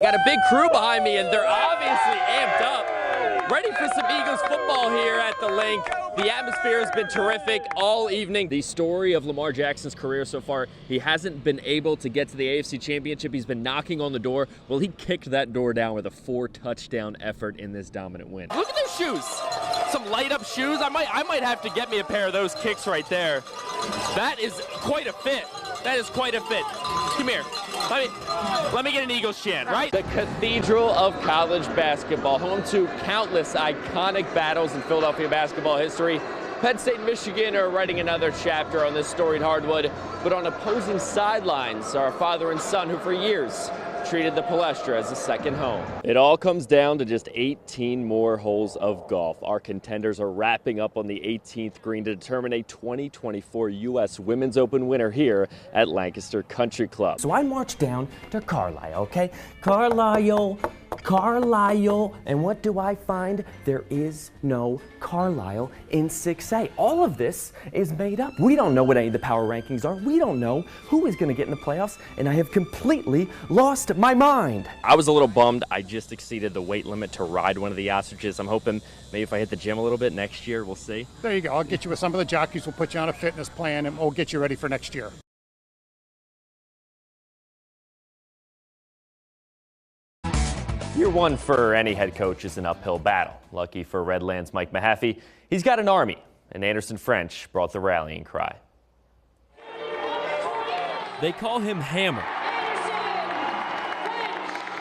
Got a big crew behind me, and they're obviously amped up. Ready for some Eagles football here at the link. The atmosphere has been terrific all evening. The story of Lamar Jackson's career so far, he hasn't been able to get to the AFC Championship. He's been knocking on the door. Well, he kicked that door down with a 4-touchdown effort in this dominant win. Look at those shoes. Some light-up shoes. I might have to get me a pair of those kicks right there. That is quite a fit. That is quite a fit. Come here. Let me get an Eagles chant, right? The cathedral of college basketball, home to countless iconic battles in Philadelphia basketball history. Penn State and Michigan are writing another chapter on this storied hardwood, but on opposing sidelines are a father and son who for years treated the Palestra as a second home. It all comes down to just 18 more holes of golf. Our contenders are wrapping up on the 18th green to determine a 2024 U.S. Women's Open winner here at Lancaster Country Club. So I marched down to Carlisle, okay? Carlisle, and what do I find? There is no Carlisle in 6A. All of this is made up. We don't know what any of the power rankings are. We don't know who is going to get in the playoffs, and I have completely lost my mind. I was a little bummed. I just exceeded the weight limit to ride one of the ostriches. I'm hoping maybe if I hit the gym a little bit next year, we'll see. There you go. I'll get you with some of the jockeys. We'll put you on a fitness plan, and we'll get you ready for next year. Year one for any head coach is an uphill battle. Lucky for Redlands' Mike Mahaffey, he's got an army, and Anderson French brought the rallying cry. They call him Hammer.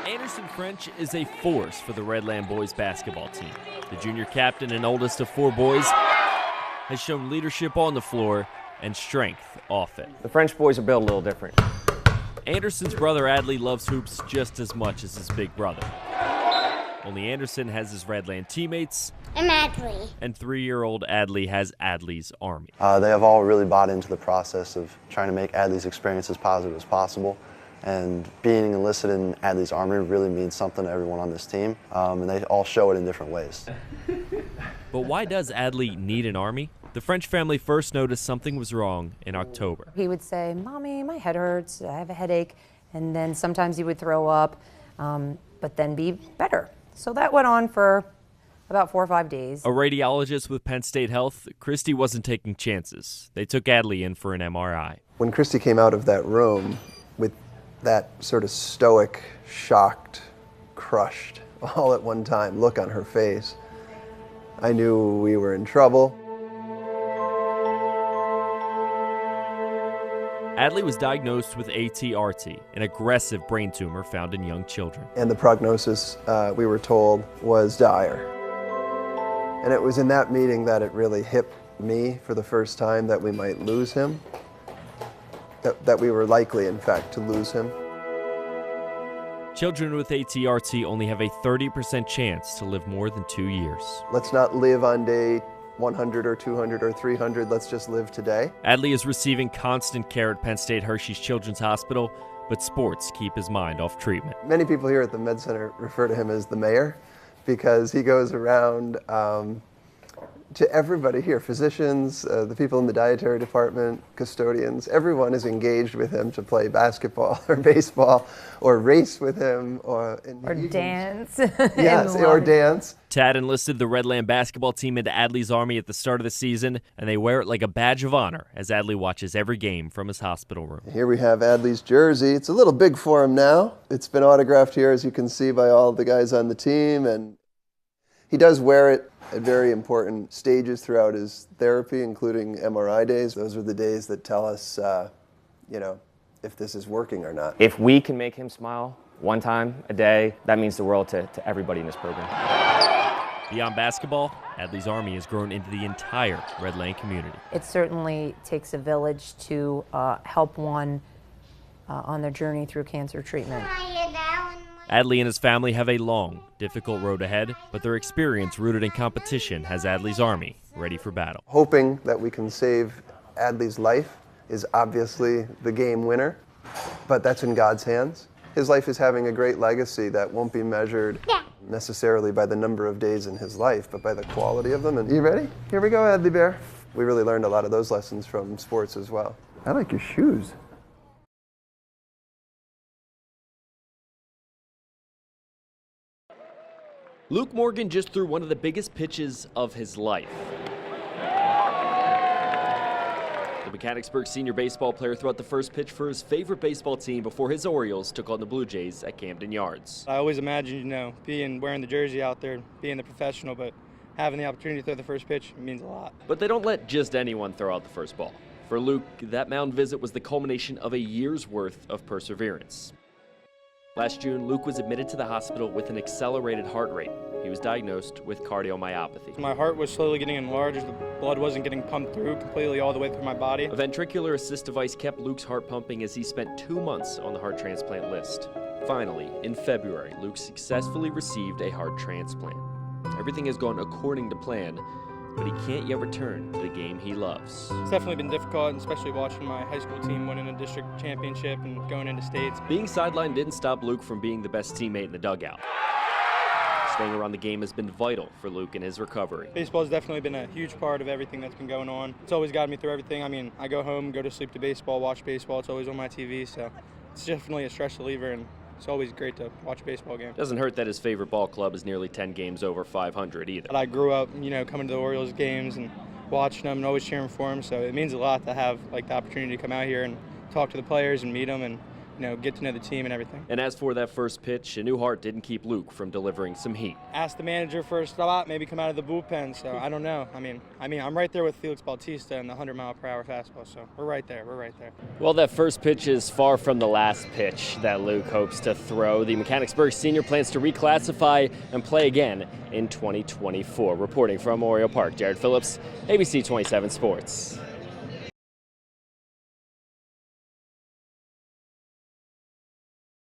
Anderson French is a force for the Redland boys basketball team. The junior captain and oldest of 4 boys has shown leadership on the floor and strength off it. The French boys are built a little different. Anderson's brother Adley loves hoops just as much as his big brother. Only Anderson has his Redland teammates. I'm Adley. And 3-year-old Adley has Adley's army. They have all really bought into the process of trying to make Adley's experience as positive as possible. And being enlisted in Adley's army really means something to everyone on this team. And they all show it in different ways. But why does Adley need an army? The French family first noticed something was wrong in October. He would say, "Mommy, my head hurts, I have a headache," and then sometimes he would throw up, but then be better. So that went on for about 4 or 5 days. A radiologist with Penn State Health, Christy wasn't taking chances. They took Adley in for an MRI. When Christy came out of that room with that sort of stoic, shocked, crushed, all at one time look on her face, I knew we were in trouble. Adley was diagnosed with ATRT, an aggressive brain tumor found in young children. And the prognosis, we were told, was dire. And it was in that meeting that it really hit me for the first time that we might lose him, that we were likely, in fact, to lose him. Children with ATRT only have a 30% chance to live more than 2 years. Let's not live on day 100 or 200 or 300, let's just live today. Adley is receiving constant care at Penn State Hershey's Children's Hospital, but sports keep his mind off treatment. Many people here at the Med Center refer to him as the mayor because he goes around to everybody here, physicians, the people in the dietary department, custodians, everyone is engaged with him to play basketball or baseball or race with him or dance. Yes, or dance. Tad enlisted the Redland basketball team into Adley's army at the start of the season, and they wear it like a badge of honor as Adley watches every game from his hospital room. Here we have Adley's jersey. It's a little big for him now. It's been autographed here, as you can see, by all the guys on the team, and he does wear it at very important stages throughout his therapy, including MRI days. Those are the days that tell us, if this is working or not. If we can make him smile one time a day, that means the world to everybody in this program. Beyond basketball, Adley's army has grown into the entire Redland community. It certainly takes a village to help one on their journey through cancer treatment. Adley and his family have a long, difficult road ahead, but their experience rooted in competition has Adley's army ready for battle. Hoping that we can save Adley's life is obviously the game winner, but that's in God's hands. His life is having a great legacy that won't be measured necessarily by the number of days in his life, but by the quality of them. And you ready? Here we go, Adley Bear. We really learned a lot of those lessons from sports as well. I like your shoes. Luke Morgan just threw one of the biggest pitches of his life. The Mechanicsburg senior baseball player threw out the first pitch for his favorite baseball team before his Orioles took on the Blue Jays at Camden Yards. I always imagined, wearing the jersey out there, being the professional, but having the opportunity to throw the first pitch means a lot. But they don't let just anyone throw out the first ball. For Luke, that mound visit was the culmination of a year's worth of perseverance. Last June, Luke was admitted to the hospital with an accelerated heart rate. He was diagnosed with cardiomyopathy. My heart was slowly getting enlarged. The blood wasn't getting pumped through completely all the way through my body. A ventricular assist device kept Luke's heart pumping as he spent 2 months on the heart transplant list. Finally, in February, Luke successfully received a heart transplant. Everything has gone according to plan, but he can't yet return to the game he loves. It's definitely been difficult, especially watching my high school team winning a district championship and going into states. Being sidelined didn't stop Luke from being the best teammate in the dugout. Staying around the game has been vital for Luke in his recovery. Baseball has definitely been a huge part of everything that's been going on. It's always gotten me through everything. I go home, go to sleep to baseball, watch baseball. It's always on my TV, so it's definitely a stress reliever, and it's always great to watch a baseball game. Doesn't hurt that his favorite ball club is nearly 10 games over 500 either. But I grew up, coming to the Orioles games and watching them and always cheering for them, so it means a lot to have the opportunity to come out here and talk to the players and meet them and get to know the team and everything. And as for that first pitch, a new heart didn't keep Luke from delivering some heat. Asked the manager for a spot, maybe come out of the bullpen, so I don't know. I'm right there with Felix Bautista and the 100-mile-per-hour fastball, so we're right there. Well, that first pitch is far from the last pitch that Luke hopes to throw. The Mechanicsburg senior plans to reclassify and play again in 2024. Reporting from Oriole Park, Jared Phillips, ABC 27 Sports.